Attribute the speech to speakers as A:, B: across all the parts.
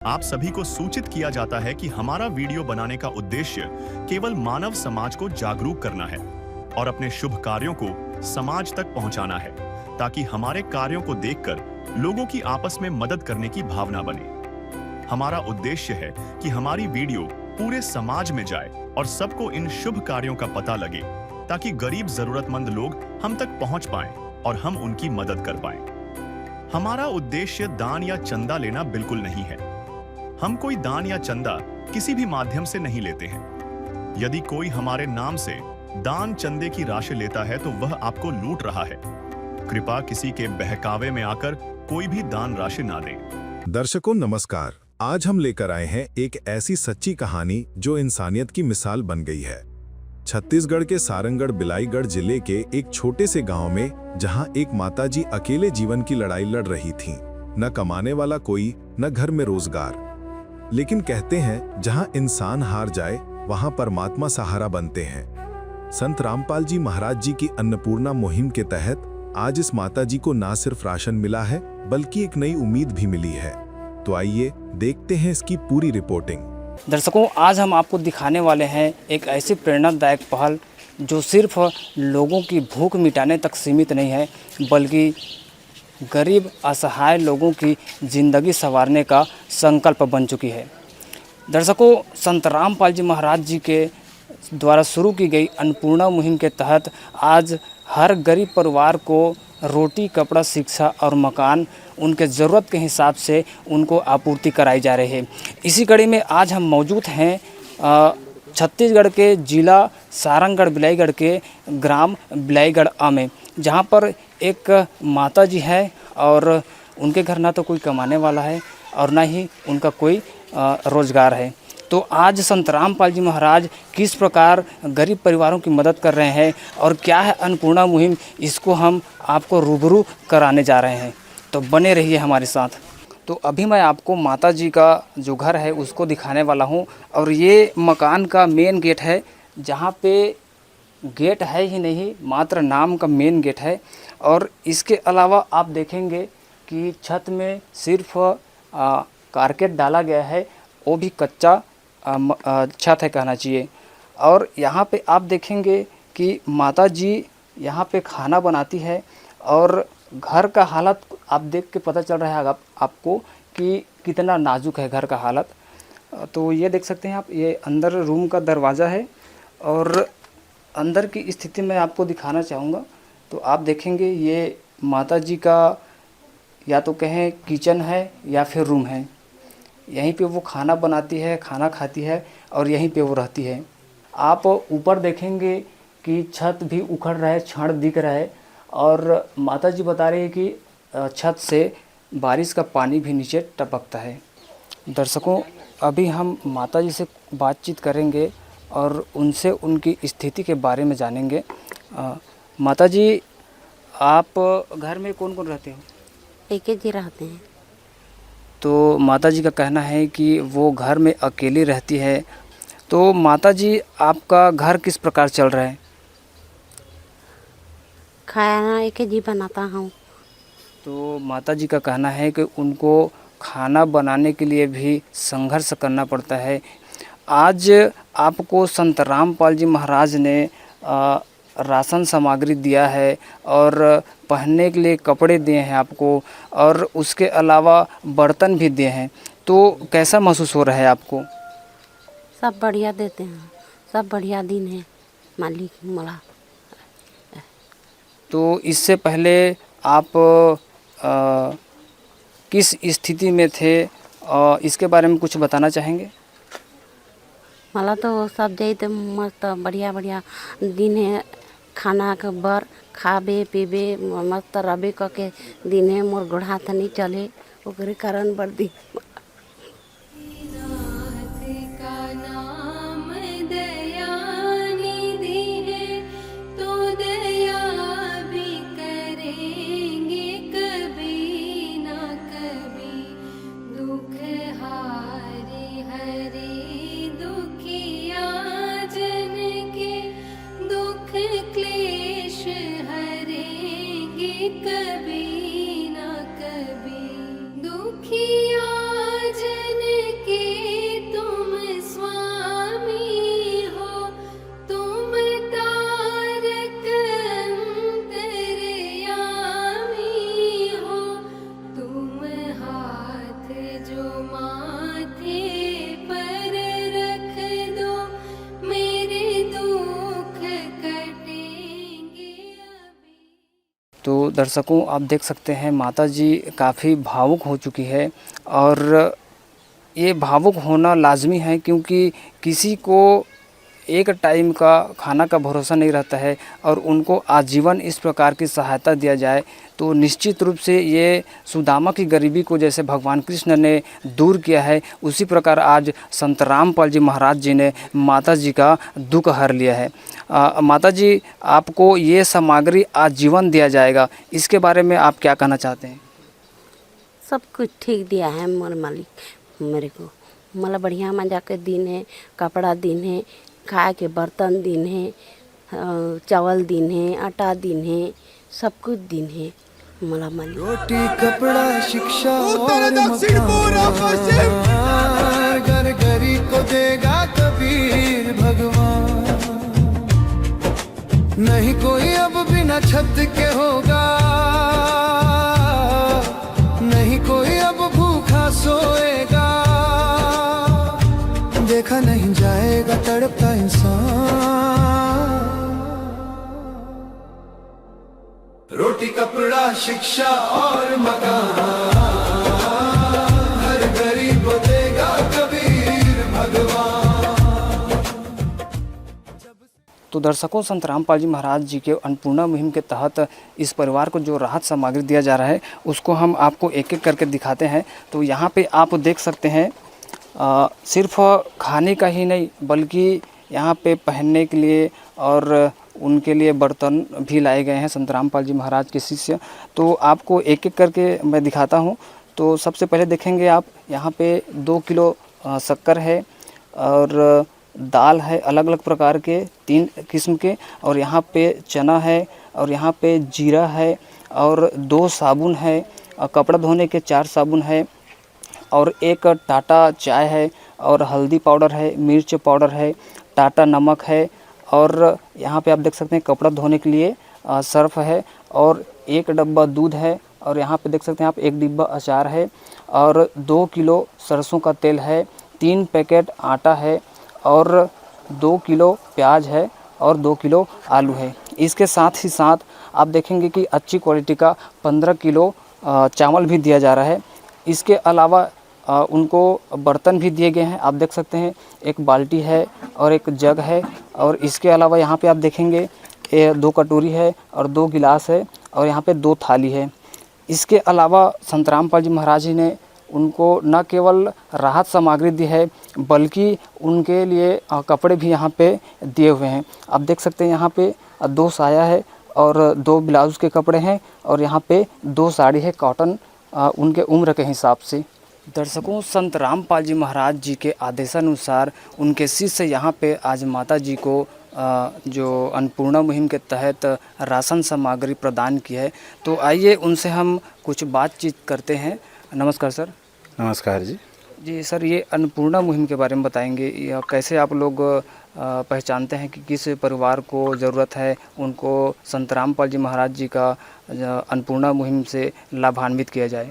A: आप सभी को सूचित किया जाता है कि हमारा वीडियो बनाने का उद्देश्य केवल मानव समाज को जागरूक करना है और अपने शुभ कार्यों को समाज तक पहुंचाना है, ताकि हमारे कार्यों को देखकर लोगों की आपस में मदद करने की भावना बने। हमारा उद्देश्य है कि हमारी वीडियो पूरे समाज में जाए और सबको इन शुभ कार्यों का पता लगे, ताकि गरीब जरूरतमंद लोग हम तक पहुंच पाएं और हम उनकी मदद कर पाएं। हमारा उद्देश्य दान या चंदा लेना बिल्कुल नहीं है। हम कोई दान या चंदा किसी भी माध्यम से नहीं लेते हैं। यदि कोई हमारे नाम से दान चंदे की राशि लेता है तो वह आपको लूट रहा है। कृपया किसी के बहकावे में आकर कोई भी दान राशि ना दें।
B: दर्शकों नमस्कार, आज हम लेकर आए हैं एक ऐसी सच्ची कहानी जो इंसानियत की मिसाल बन गई है। छत्तीसगढ़ के सारंगढ़ बिलाईगढ़ जिले के एक छोटे से गांव में, जहां एक माताजी अकेले जीवन की लड़ाई लड़ रही थीं। न कमाने वाला कोई, न घर में रोजगार। लेकिन कहते हैं जहां इंसान हार जाए वहां परमात्मा सहारा बनते हैं। संत रामपाल जी महाराज जी की अन्नपूर्णा मुहिम के तहत आज इस माताजी को ना सिर्फ राशन मिला है, बल्कि एक नई उम्मीद भी मिली है। तो आइए देखते हैं इसकी पूरी रिपोर्टिंग।
C: दर्शकों, आज हम आपको दिखाने वाले हैं एक ऐसी प्रेरणादायक पहल जो सिर्फ लोगों की भूख मिटाने तक सीमित नहीं है, बल्कि गरीब असहाय लोगों की ज़िंदगी संवारने का संकल्प बन चुकी है। दर्शकों, संत रामपाल जी महाराज जी के द्वारा शुरू की गई अन्नपूर्णा मुहिम के तहत आज हर गरीब परिवार को रोटी, कपड़ा, शिक्षा और मकान उनके ज़रूरत के हिसाब से उनको आपूर्ति कराई जा रही है। इसी कड़ी में आज हम मौजूद हैं छत्तीसगढ़ के जिला सारंगढ़ बिलाईगढ़ के ग्राम बिलाईगढ़ में, जहाँ पर एक माता जी है और उनके घर ना तो कोई कमाने वाला है और ना ही उनका कोई रोज़गार है। तो आज संत रामपाल जी महाराज किस प्रकार गरीब परिवारों की मदद कर रहे हैं और क्या है अन्नपूर्णा मुहिम, इसको हम आपको रूबरू कराने जा रहे हैं। तो बने रहिए हमारे साथ। तो अभी मैं आपको माता जी का जो घर है उसको दिखाने वाला हूँ, और ये मकान का मेन गेट है, जहाँ पे गेट है ही नहीं, मात्र नाम का मेन गेट है। और इसके अलावा आप देखेंगे कि छत में सिर्फ कारकेट डाला गया है, वो भी कच्चा छत है कहना चाहिए। और यहाँ पे आप देखेंगे कि माता जी यहाँ पे खाना बनाती है, और घर का हालत आप देख के पता चल रहा है आपको कि कितना नाजुक है घर का हालत। तो ये देख सकते हैं आप, ये अंदर रूम का दरवाज़ा है और अंदर की स्थिति मैं आपको दिखाना चाहूँगा। तो आप देखेंगे ये माता जी का या तो कहें किचन है या फिर रूम है। यहीं पे वो खाना बनाती है, खाना खाती है और यहीं पे वो रहती है। आप ऊपर देखेंगे कि छत भी उखड़ रहा है, छड़ दिख रहा है, और माता जी बता रही है कि छत से बारिश का पानी भी नीचे टपकता है। दर्शकों, अभी हम माता जी से बातचीत करेंगे और उनसे उनकी स्थिति के बारे में जानेंगे। माता जी, आप घर में कौन कौन रहते हो?
D: एक ही जी रहते हैं।
C: तो माता जी का कहना है कि वो घर में अकेली रहती है। तो माता जी, आपका घर किस प्रकार चल रहा है?
D: खाना एक ही जी बनाता हूँ।
C: तो माता जी का कहना है कि उनको खाना बनाने के लिए भी संघर्ष करना पड़ता है। आज आपको संत रामपाल जी महाराज ने राशन सामग्री दिया है और पहनने के लिए कपड़े दिए हैं आपको, और उसके अलावा बर्तन भी दिए हैं। तो कैसा महसूस हो रहा है आपको?
D: सब बढ़िया देते हैं, सब बढ़िया दिन है मालिक मला।
C: तो इससे पहले आप किस स्थिति में थे, इसके बारे में कुछ बताना चाहेंगे?
D: मला तो सब जाते मस्त बढ़िया बढ़िया दिन है, खाना के बर खाबे पीबे मस्त रबे के दिन है। मोर गोड़ हाथ नहीं चले, ओकरे कारण बर्दी
E: कभी ना कभी दुखिया माथे पर रख दो, मेरे दुख कटेंगे अभी।
C: तो दर्शकों, आप देख सकते हैं माता जी काफ़ी भावुक हो चुकी है, और ये भावुक होना लाजमी है क्योंकि किसी को एक टाइम का खाना का भरोसा नहीं रहता है, और उनको आजीवन इस प्रकार की सहायता दिया जाए तो निश्चित रूप से ये सुदामा की गरीबी को जैसे भगवान कृष्ण ने दूर किया है, उसी प्रकार आज संत रामपाल जी महाराज जी ने माता जी का दुख हर लिया है। माता जी, आपको ये सामग्री आजीवन दिया जाएगा, इसके बारे में आप क्या कहना चाहते हैं?
D: सब कुछ ठीक दिया है मोर मालिक मेरे को। मतलब बढ़िया मजा के दिन है, कपड़ा दिन है, खाए के बर्तन दिन है, चावल दिन है, आटा दिन है, सब कुछ दिन है मला मालिक।
F: रोटी कपड़ा शिक्षा और मकान, घर घरी को देगा कबीर भगवान। नहीं कोई अब बिना छत के होगा, नहीं कोई अब भूखा सोएगा। देखा नहीं जाएगा तड़पता इंसान। रोटी कपड़ा शिक्षा और मकान, हर गरीब को देगा कबीर भगवान।
C: तो दर्शकों, संत रामपाल जी महाराज जी के अन्नपूर्णा मुहिम के तहत इस परिवार को जो राहत सामग्री दिया जा रहा है उसको हम आपको एक एक करके दिखाते हैं। तो यहाँ पे आप देख सकते हैं सिर्फ खाने का ही नहीं बल्कि यहाँ पे पहनने के लिए और उनके लिए बर्तन भी लाए गए हैं संत रामपाल जी महाराज के शिष्य। तो आपको एक एक करके मैं दिखाता हूँ। तो सबसे पहले देखेंगे आप, यहाँ पे 2 किलो शक्कर है, और दाल है अलग अलग प्रकार के 3 किस्म के, और यहाँ पे चना है, और यहाँ पे जीरा है, और 2 साबुन है, कपड़ा धोने के 4 साबुन है, और एक टाटा चाय है, और हल्दी पाउडर है, मिर्च पाउडर है, टाटा नमक है, और यहाँ पे आप देख सकते हैं कपड़ा धोने के लिए सर्फ है, और 1 डब्बा दूध है, और यहाँ पे देख सकते हैं आप 1 डिब्बा अचार है, और 2 किलो सरसों का तेल है, 3 पैकेट आटा है, और 2 किलो प्याज है, और 2 किलो आलू है। इसके साथ ही साथ आप देखेंगे कि अच्छी क्वालिटी का 15 किलो चावल भी दिया जा रहा है। इसके अलावा उनको बर्तन भी दिए गए हैं। आप देख सकते हैं एक बाल्टी है और एक जग है, और इसके अलावा यहाँ पे आप देखेंगे 2 कटोरी है और 2 गिलास है, और यहाँ पे 2 थाली है। इसके अलावा संत रामपाल जी महाराज जी ने उनको न केवल राहत सामग्री दी है बल्कि उनके लिए कपड़े भी यहाँ पे दिए हुए हैं। आप देख सकते हैं यहाँ पे 2 साया है और 2 ब्लाउज़ के कपड़े हैं, और यहाँ पे 2 साड़ी है कॉटन उनके उम्र के हिसाब से। दर्शकों, संत रामपाल जी महाराज जी के आदेशानुसार उनके शिष्य यहाँ पे आज माता जी को जो अन्नपूर्णा मुहिम के तहत राशन सामग्री प्रदान की है। तो आइए उनसे हम कुछ बातचीत करते हैं। नमस्कार सर।
G: नमस्कार जी।
C: जी सर, ये अन्नपूर्णा मुहिम के बारे में बताएंगे, या कैसे आप लोग पहचानते हैं कि किस परिवार को ज़रूरत है, उनको संत रामपाल जी महाराज जी का अन्नपूर्णा मुहिम से लाभान्वित किया जाए?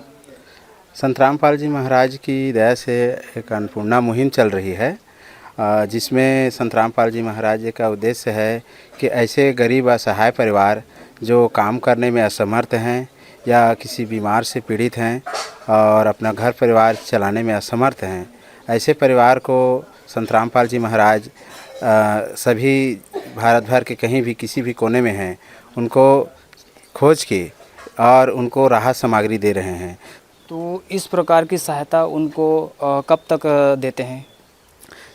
G: संत रामपाल जी महाराज की दया से एक अन्नपूर्णा मुहिम चल रही है, जिसमें संत रामपाल जी महाराज जी का उद्देश्य है कि ऐसे गरीब असहाय परिवार जो काम करने में असमर्थ हैं या किसी बीमार से पीड़ित हैं और अपना घर परिवार चलाने में असमर्थ हैं, ऐसे परिवार को संत रामपाल जी महाराज सभी भारत भर के कहीं भी किसी भी कोने में हैं उनको खोज के और उनको राहत सामग्री दे रहे हैं।
C: तो इस प्रकार की सहायता उनको कब तक देते हैं?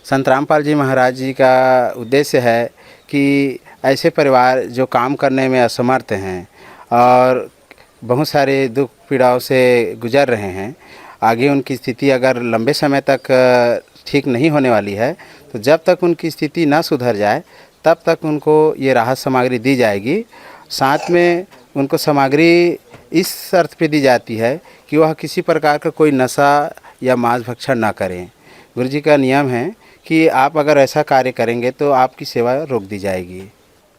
G: संत रामपाल जी महाराज जी का उद्देश्य है कि ऐसे परिवार जो काम करने में असमर्थ हैं और बहुत सारे दुख पीड़ाओं से गुजर रहे हैं, आगे उनकी स्थिति अगर लंबे समय तक ठीक नहीं होने वाली है, तो जब तक उनकी स्थिति ना सुधर जाए तब तक उनको ये राहत सामग्री दी जाएगी। साथ में उनको सामग्री इस शर्त पे दी जाती है कि वह किसी प्रकार का कोई नशा या मांस भक्षण ना करें। गुरुजी का नियम है कि आप अगर ऐसा कार्य करेंगे तो आपकी सेवा रोक दी जाएगी।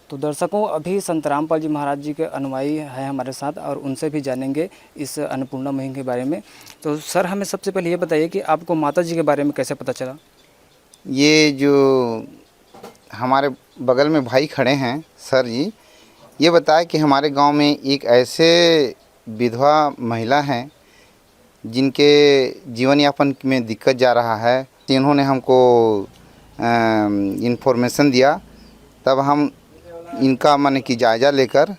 C: तो दर्शकों, अभी संत रामपाल जी महाराज जी के अनुयायी हैं हमारे साथ और उनसे भी जानेंगे इस अन्नपूर्णा मुहिम के बारे में। तो सर, हमें सबसे पहले ये बताइए कि आपको माता जी के बारे में कैसे पता चला?
H: ये जो हमारे बगल में भाई खड़े हैं सर जी, ये बताया कि हमारे गांव में एक ऐसे विधवा महिला हैं जिनके जीवन यापन में दिक्कत जा रहा है। इन्होंने हमको इन्फॉर्मेशन दिया, तब हम इनका माने कि जायज़ा लेकर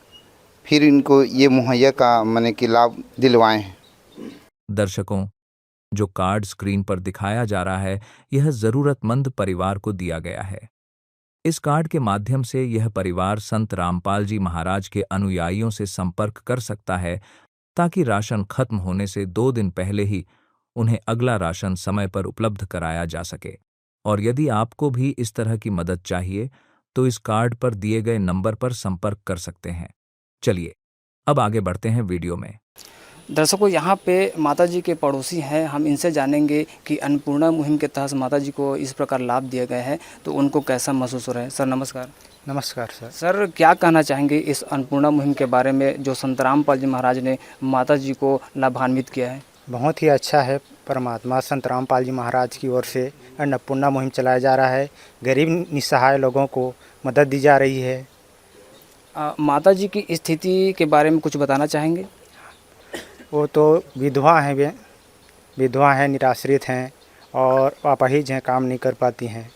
H: फिर इनको ये मुहैया का माने कि लाभ दिलवाए हैं।
I: दर्शकों, जो कार्ड स्क्रीन पर दिखाया जा रहा है, यह जरूरतमंद परिवार को दिया गया है। इस कार्ड के माध्यम से यह परिवार संत रामपाल जी महाराज के अनुयायियों से संपर्क कर सकता है, ताकि राशन खत्म होने से 2 दिन पहले ही उन्हें अगला राशन समय पर उपलब्ध कराया जा सके। और यदि आपको भी इस तरह की मदद चाहिए तो इस कार्ड पर दिए गए नंबर पर संपर्क कर सकते हैं। चलिए अब आगे बढ़ते हैं वीडियो में।
C: दर्शकों, यहाँ पे माता जी के पड़ोसी हैं, हम इनसे जानेंगे कि अन्नपूर्णा मुहिम के तहत माता जी को इस प्रकार लाभ दिए गए हैं तो उनको कैसा महसूस हो रहा है। सर नमस्कार।
G: नमस्कार सर।
C: सर, क्या कहना चाहेंगे इस अन्नपूर्णा मुहिम के बारे में जो संत रामपाल जी महाराज ने माता जी को लाभान्वित किया है?
G: बहुत ही अच्छा है। परमात्मा संत रामपाल जी महाराज की ओर से अन्नपूर्णा मुहिम चलाया जा रहा है। गरीब निस्सहाय लोगों को मदद दी जा रही है।
C: माता जी की स्थिति के बारे में कुछ बताना चाहेंगे?
G: वो तो विधवा हैं, वे विधवा हैं, निराश्रित हैं और अपाहिज हैं, काम नहीं कर पाती हैं।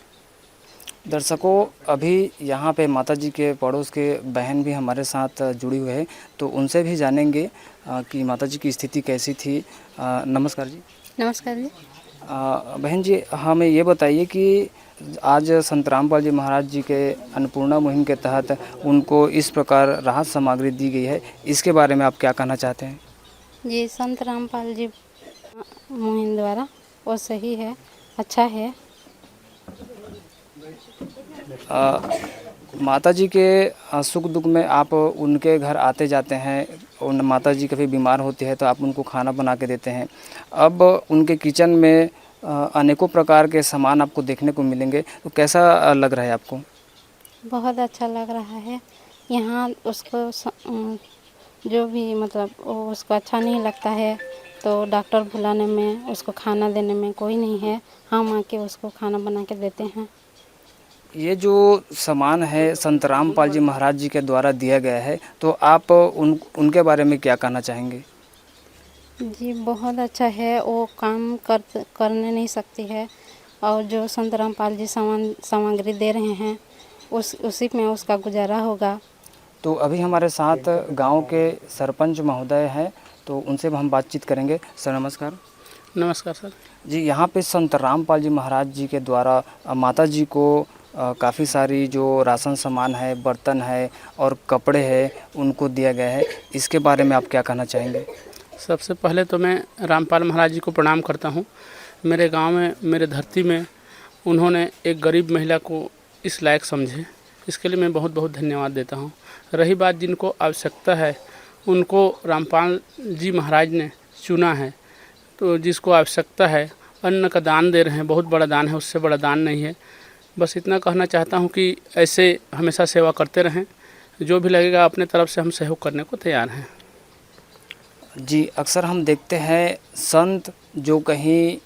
C: दर्शकों, अभी यहाँ पे माता जी के पड़ोस के बहन भी हमारे साथ जुड़ी हुई है, तो उनसे भी जानेंगे कि माता जी की स्थिति कैसी थी। नमस्कार जी।
D: नमस्कार जी।
C: बहन जी, हमें ये बताइए कि आज संत रामपाल जी महाराज जी के अन्नपूर्णा मुहिम के तहत उनको इस प्रकार राहत सामग्री दी गई है, इसके बारे में आप क्या कहना चाहते हैं?
D: जी, संत रामपाल जी मुहिम द्वारा वो सही है, अच्छा है।
C: माता जी के सुख दुख में आप उनके घर आते जाते हैं, उन माता जी कभी बीमार होती है तो आप उनको खाना बना के देते हैं। अब उनके किचन में अनेकों प्रकार के सामान आपको देखने को मिलेंगे, तो कैसा लग रहा है आपको?
D: बहुत अच्छा लग रहा है। यहाँ उसको जो भी मतलब वो उसको अच्छा नहीं लगता है तो डॉक्टर बुलाने में, उसको खाना देने में कोई नहीं है, हम आके उसको खाना बना के देते हैं।
C: ये जो सामान है संत रामपाल जी महाराज जी के द्वारा दिया गया है, तो आप उनके बारे में क्या कहना चाहेंगे?
D: जी, बहुत अच्छा है। वो काम करने नहीं सकती है और जो संत रामपाल जी सामग्री दे रहे हैं उसी में उसका गुजारा होगा।
C: तो अभी हमारे साथ गांव के सरपंच महोदय हैं, तो उनसे हम बातचीत करेंगे। सर नमस्कार।
J: नमस्कार सर
C: जी, यहाँ पे संत रामपाल जी महाराज जी के द्वारा माता जी को काफ़ी सारी जो राशन सामान है, बर्तन है और कपड़े हैं, उनको दिया गया है, इसके बारे में आप क्या कहना चाहेंगे?
J: सबसे पहले तो मैं रामपाल महाराज जी को प्रणाम करता हूँ। मेरे गांव में, मेरे धरती में उन्होंने एक गरीब महिला को इस लायक समझे, इसके लिए मैं बहुत बहुत धन्यवाद देता हूँ। रही बात जिनको आवश्यकता है, उनको रामपाल जी महाराज ने चुना है, तो जिसको आवश्यकता है अन्न का दान दे रहे हैं। बहुत बड़ा दान है, उससे बड़ा दान नहीं है। बस इतना कहना चाहता हूँ कि ऐसे हमेशा सेवा करते रहें। जो भी लगेगा अपने तरफ से हम सहयोग करने को तैयार हैं।
C: जी, अक्सर हम देखते हैं संत जो कहीं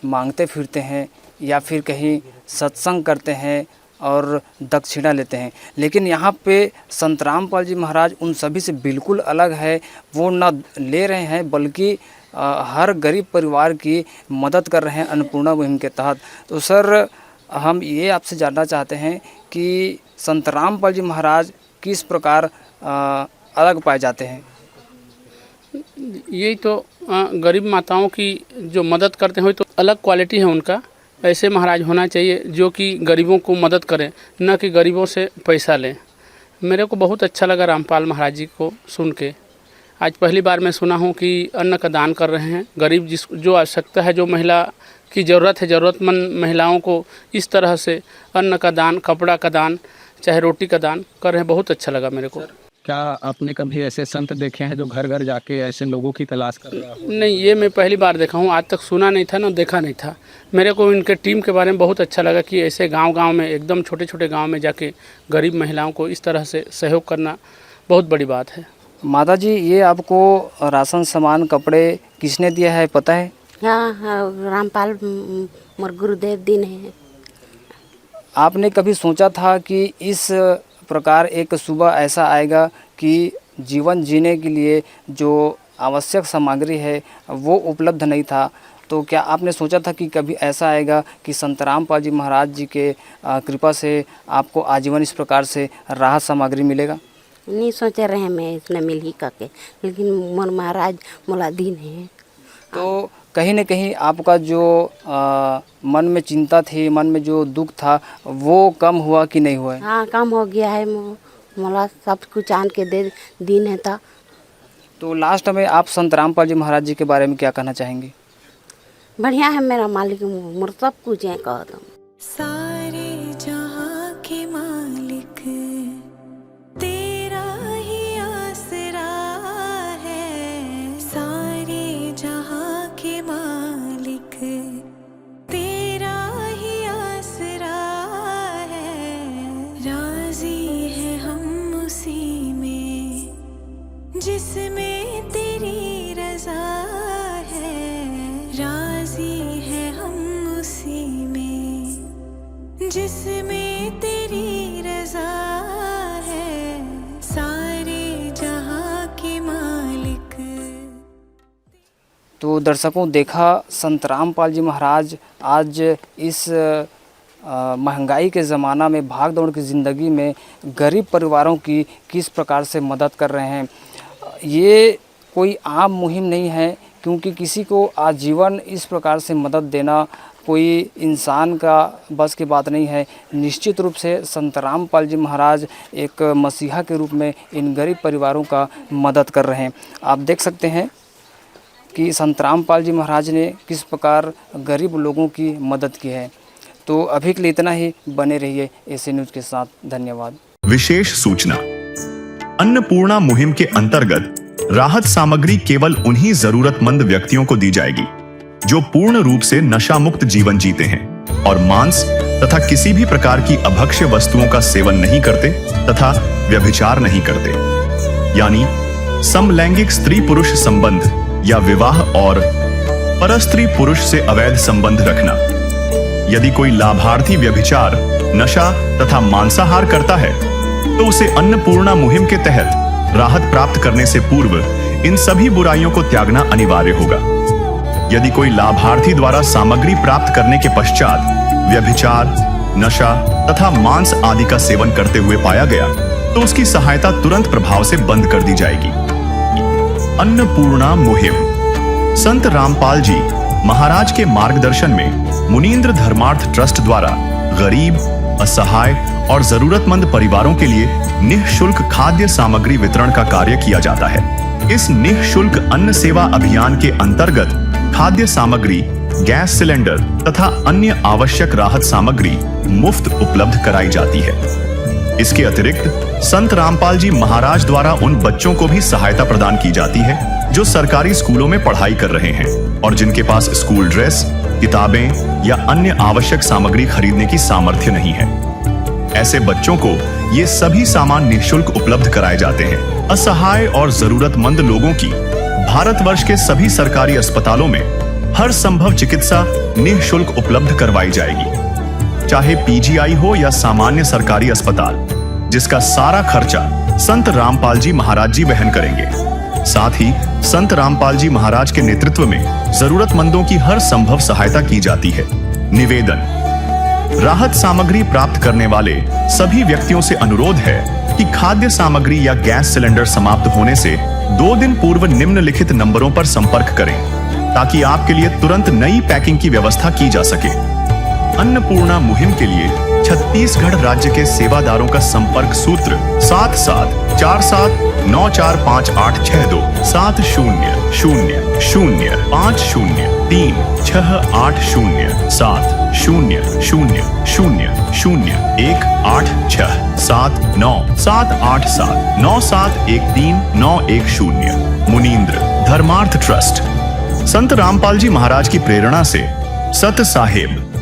C: मांगते फिरते हैं या फिर कहीं सत्संग करते हैं और दक्षिणा लेते हैं, लेकिन यहाँ पे संत रामपाल जी महाराज उन सभी से बिल्कुल अलग है। वो न ले रहे हैं बल्कि हर गरीब परिवार की मदद कर रहे हैं अन्नपूर्णा मुहिम के तहत। तो सर, हम ये आपसे जानना चाहते हैं कि संत रामपाल जी महाराज किस प्रकार अलग पाए जाते हैं?
J: यही तो गरीब माताओं की जो मदद करते हैं, तो अलग क्वालिटी है उनका। ऐसे महाराज होना चाहिए जो कि गरीबों को मदद करें, न कि गरीबों से पैसा लें। मेरे को बहुत अच्छा लगा रामपाल महाराज जी को सुन के। आज पहली बार मैं सुना हूँ कि अन्न का दान कर रहे हैं। गरीब जो आवश्यकता है, जो महिला की ज़रूरत है, ज़रूरतमंद महिलाओं को इस तरह से अन्न का दान, कपड़ा का दान, चाहे रोटी का दान कर रहे हैं। बहुत अच्छा लगा मेरे को।
K: क्या आपने कभी ऐसे संत देखे हैं जो घर घर जाके ऐसे लोगों की तलाश कर रहा हो?
J: नहीं, ये मैं पहली बार देखा हूँ, आज तक सुना नहीं था ना देखा नहीं था। मेरे को इनके टीम के बारे में बहुत अच्छा लगा कि ऐसे गांव-गांव में एकदम छोटे-छोटे गांव में जाके गरीब महिलाओं को इस तरह से सहयोग करना बहुत बड़ी बात है।
C: माता जी, ये आपको राशन सामान कपड़े किसने दिया है पता है?
D: हाँ हाँ, रामपाल मोर गुरुदेव दिन है।
C: आपने कभी सोचा था कि इस प्रकार एक सुबह ऐसा आएगा कि जीवन जीने के लिए जो आवश्यक सामग्री है वो उपलब्ध नहीं था? तो क्या आपने सोचा था कि कभी ऐसा आएगा कि संत रामपाल जी महाराज जी के कृपा से आपको आजीवन इस प्रकार से राहत सामग्री मिलेगा?
D: नहीं सोचे रहे मैं इसने मिल ही करके, लेकिन मोर महाराज मोला दिन है।
C: तो कहीं न कहीं आपका जो मन में चिंता थी, मन में जो दुख था, वो कम हुआ कि नहीं हुआ है?
D: हाँ, कम हो गया है। मोला सब कुछ आन के दे दिन है था।
C: तो लास्ट में आप संत रामपाल जी महाराज जी के बारे में क्या कहना चाहेंगे?
D: बढ़िया है मेरा मालिक, मोर सब कुछ है कह दो।
E: सारे जहां के मालिक तेरा ही आसरा है, सारे जहां के मालिक तेरा ही आसरा है, राजी है हम उसी में जिसमें तेरी रजा है, राजी है हम उसी में जिसमें तेरी रजा है, सारे जहां के मालिक।
C: तो दर्शकों, देखा संत रामपाल जी महाराज आज इस महंगाई के ज़माना में, भाग दौड़ की ज़िंदगी में गरीब परिवारों की किस प्रकार से मदद कर रहे हैं। ये कोई आम मुहिम नहीं है, क्योंकि किसी को आजीवन इस प्रकार से मदद देना कोई इंसान का बस की बात नहीं है। निश्चित रूप से संत रामपाल जी महाराज एक मसीहा के रूप में इन गरीब परिवारों का मदद कर रहे हैं। आप देख सकते हैं कि संत रामपाल जी महाराज ने किस प्रकार गरीब लोगों की मदद की है। तो अभी के लिए इतना ही, बने रहिए एसी न्यूज़ के साथ। धन्यवाद।
A: विशेष सूचना, अन्नपूर्णा मुहिम के अंतर्गत राहत सामग्री केवल उन्हीं जरूरतमंद व्यक्तियों को दी जाएगी जो पूर्ण रूप से नशा मुक्त जीवन जीते हैं और मांस तथा किसी भी प्रकार की अभक्ष्य वस्तुओं का सेवन नहीं करते तथा व्यभिचार नहीं करते, यानी समलैंगिक स्त्री पुरुष संबंध या विवाह और परस्त्री पुरुष से अवैध संबंध रखना। यदि कोई लाभार्थी व्यभिचार, नशा तथा मांसाहार करता है तो उसे अन्नपूर्णा मुहिम के तहत राहत प्राप्त करने से पूर्व इन सभी बुराइयों को त्यागना अनिवार्य होगा। यदि कोई लाभार्थी द्वारा सामग्री प्राप्त करने के पश्चात व्यभिचार, नशा तथा मांस आदि का सेवन करते हुए पाया गया तो उसकी सहायता तुरंत प्रभाव से बंद कर दी जाएगी। अन्नपूर्णा मुहिम संत रामपाल जी महाराज के मार्गदर्शन में मुनींद्र धर्मार्थ ट्रस्ट द्वारा गरीब, असहाय और जरूरतमंद परिवारों के लिए निःशुल्क खाद्य सामग्री वितरण का कार्य किया जाता है। इस निःशुल्क अन्न सेवा अभियान के अंतर्गत खाद्य सामग्री, गैस सिलेंडर तथा अन्य आवश्यक राहत सामग्री मुफ्त उपलब्ध कराई जाती है। इसके अतिरिक्त संत रामपाल जी महाराज द्वारा उन बच्चों को भी सहायता प्रदान की जाती है जो सरकारी स्कूलों में पढ़ाई कर रहे हैं और जिनके पास स्कूल ड्रेस, किताबें या अन्य आवश्यक सामग्री खरीदने की सामर्थ्य नहीं है। ऐसे बच्चों को ये सभी सामान निःशुल्क उपलब्ध कराए जाते हैं। असहाय और जरूरतमंद लोगों की भारतवर्ष के सभी सरकारी अस्पतालों में हर संभव चिकित्सा निःशुल्क उपलब्ध करवाई जाएगी, चाहे पीजीआई हो या सामान्य सरकारी अस्पताल, जिसका सारा खर्चा संत रामपाल जी महाराज जी वहन करेंगे। साथ ही संत रामपाल जी महाराज के नेतृत्व में जरूरतमंदों की हर संभव सहायता की जाती है। निवेदन, राहत सामग्री प्राप्त करने वाले सभी व्यक्तियों से अनुरोध है कि खाद्य सामग्री या गैस सिलेंडर समाप्त होने से 2 दिन पूर्व निम्नलिखित नंबरों पर संपर्क करें ताकि आपके लिए तुरंत नई पैकिंग की व्यवस्था की जा सके। अन्नपूर्णा मुहिम के लिए 36 छत्तीसगढ़ राज्य के सेवादारों का संपर्क सूत्र 7747945862 70003867978713 मुनींद्र धर्मार्थ ट्रस्ट। संत रामपाल जी महाराज की प्रेरणा से सत साहेब